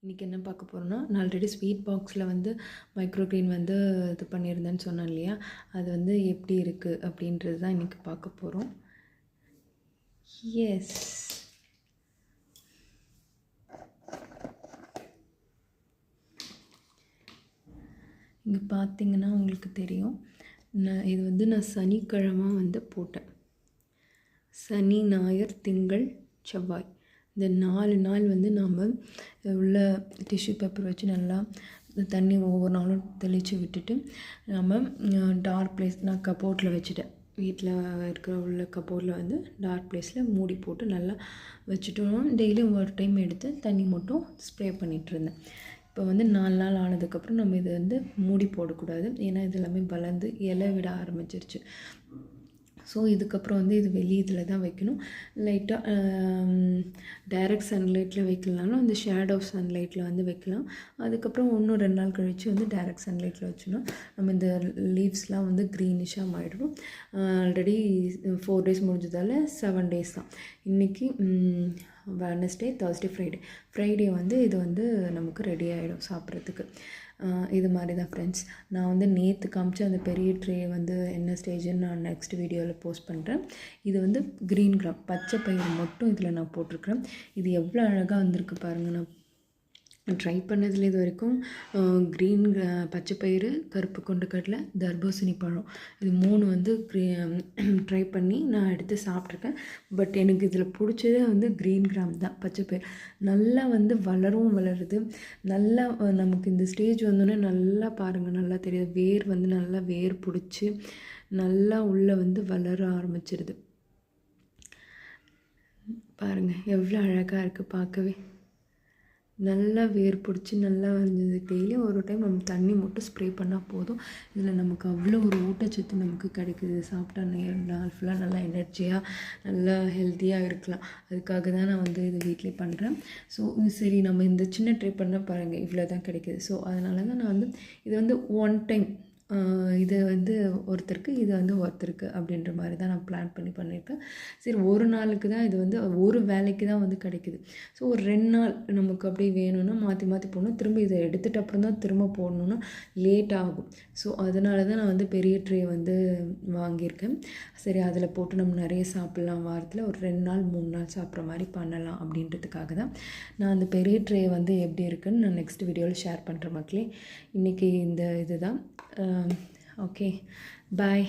இன்றைக்கி என்ன பார்க்க போகிறோன்னா, நான் ஆல்ரெடி ஸ்வீட் பாக்ஸில் வந்து மைக்ரோ கிரீன் வந்து இது பண்ணியிருந்தேன்னு சொன்னேன் இல்லையா, அது வந்து எப்படி இருக்குது அப்படின்றது தான் இன்றைக்கி பார்க்க போகிறோம். எஸ், இங்கே பார்த்தீங்கன்னா உங்களுக்கு தெரியும், இது வந்து நான் சனிக்கிழமை வந்து போட்டேன். சனி, ஞாயிறு, திங்கள், செவ்வாய் இந்த 4 நாள் வந்து நாம் உள்ள டிஷ்யூ பேப்பர் வச்சு நல்லா தண்ணி ஒவ்வொரு நாளும் தெளித்து விட்டுட்டு நம்ம டார்க் பிளேஸ், நான் கபோர்டில் வச்சுட்டேன். வீட்டில் இருக்கிற உள்ள கபோர்டில் வந்து டார்க் பிளேஸில் மூடி போட்டு நல்லா வச்சுட்டோம். டெய்லியும் ஒரு டைம் எடுத்து தண்ணி மட்டும் ஸ்ப்ரே பண்ணிகிட்ருந்தேன். இப்போ வந்து 4 நாள் ஆனதுக்கப்புறம் நம்ம இதை வந்து மூடி போடக்கூடாது, ஏன்னா இது எல்லாமே வளர்ந்து இலை விட ஆரம்பிச்சிருச்சு. ஸோ இதுக்கப்புறம் வந்து இது இதில் தான் வைக்கணும். லைட்டாக டைரக்ட் சன்லைட்டில் வைக்கலனாலும் அந்த ஷேடோ சன்லைட்டில் வந்து வைக்கலாம். அதுக்கப்புறம் 1-2 நாள் கழித்து வந்து டைரக்ட் சன்லைட்டில் வச்சோன்னா நம்ம இந்த லீவ்ஸ்லாம் வந்து க்ரீனிஷாக மாறிடும். ஆல்ரெடி 4 டேஸ் முடிஞ்சதால் 7 டேஸ் தான். இன்றைக்கி வெட்னஸ்டே, தேர்ஸ்டே, ஃப்ரைடே வந்து இது வந்து நமக்கு ரெடி ஆகிடும் சாப்பிட்றதுக்கு. இது மாதிரி தான் ஃப்ரெண்ட்ஸ். நான் வந்து நேற்று காமிச்ச அந்த பெரிய ட்ரே வந்து என்ன ஸ்டேஜுன்னு நான் நெக்ஸ்ட் வீடியோவில் போஸ்ட் பண்ணுறேன். இது வந்து க்ரீன் கிராம் பச்சை பயிறு மட்டும் இதில் நான் போட்டிருக்கிறேன். இது எவ்வளோ அழகாக வந்திருக்கு பாருங்கள். நான் ட்ரை பண்ணதில் இது வரைக்கும் க்ரீன் பச்சை பயிறு, கருப்பு கொண்டக்கடலை, தர்பூசணி பழம் இது 3 வந்து ட்ரை பண்ணி நான் எடுத்து சாப்பிட்ருக்கேன். பட் எனக்கு இதில் பிடிச்சதே வந்து க்ரீன் கிராம் தான், பச்சை பயிர். நல்லா வந்து வளருது. நல்லா நமக்கு இந்த ஸ்டேஜ் வந்தோடனே நல்லா பாருங்கள், நல்லா தெரியுது. வேர் வந்து நல்லா வேர் பிடிச்சி நல்லா உள்ளே வந்து வளர ஆரம்பிச்சிருது. பாருங்கள் எவ்வளோ அழகாக இருக்குது பார்க்கவே. நல்லா வேர் பிடிச்சி நல்லா வந்தது. டெய்லியும் ஒரு டைம் நம்ம தண்ணி மட்டும் ஸ்ப்ரே பண்ணால் போதும். இதில் நமக்கு அவ்வளோ ஒரு ஊட்டச்சத்து நமக்கு கிடைக்குது. சாப்பிட்டா நாள் ஃபுல்லாக நல்லா எனர்ஜியாக நல்லா ஹெல்த்தியாக இருக்கலாம். அதுக்காக தான் நான் வந்து இது வீட்டிலே பண்ணுறேன். ஸோ சரி, நம்ம இந்த சின்ன ட்ரை பண்ண பாருங்கள் இவ்வளோ தான் கிடைக்கிது. ஸோ அதனால தான் நான் வந்து இது வந்து 1 டைம் இது வந்து ஒருத்தருக்கு, இது வந்து ஒருத்தருக்கு அப்படின்ற மாதிரி தான் நான் பிளான் பண்ணி பண்ணியிருக்கேன். சரி, ஒரு நாளுக்கு தான் இது வந்து ஒரு வேலைக்கு தான் வந்து கிடைக்கிது. ஸோ ஒரு 2 நாள் நமக்கு அப்படி வேணும்னா மாற்றி போடணும். திரும்ப இதை எடுத்துகிட்ட அப்புறம் தான் திரும்ப போடணுன்னா லேட் ஆகும். ஸோ அதனால தான் நான் வந்து பெரிய ட்ரே வந்து வாங்கியிருக்கேன். சரி, அதில் போட்டு நம்ம நிறைய சாப்பிட்லாம். வாரத்தில் ஒரு 2 நாள் 3 நாள் சாப்பிட்ற மாதிரி பண்ணலாம் அப்படின்றதுக்காக தான் நான் அந்த பெரிய ட்ரே வந்து எப்படி இருக்குன்னு நான் நெக்ஸ்ட் வீடியோவில் ஷேர் பண்ணுறேன் மக்களே. இன்றைக்கி இந்த இதுதான். Okay, bye.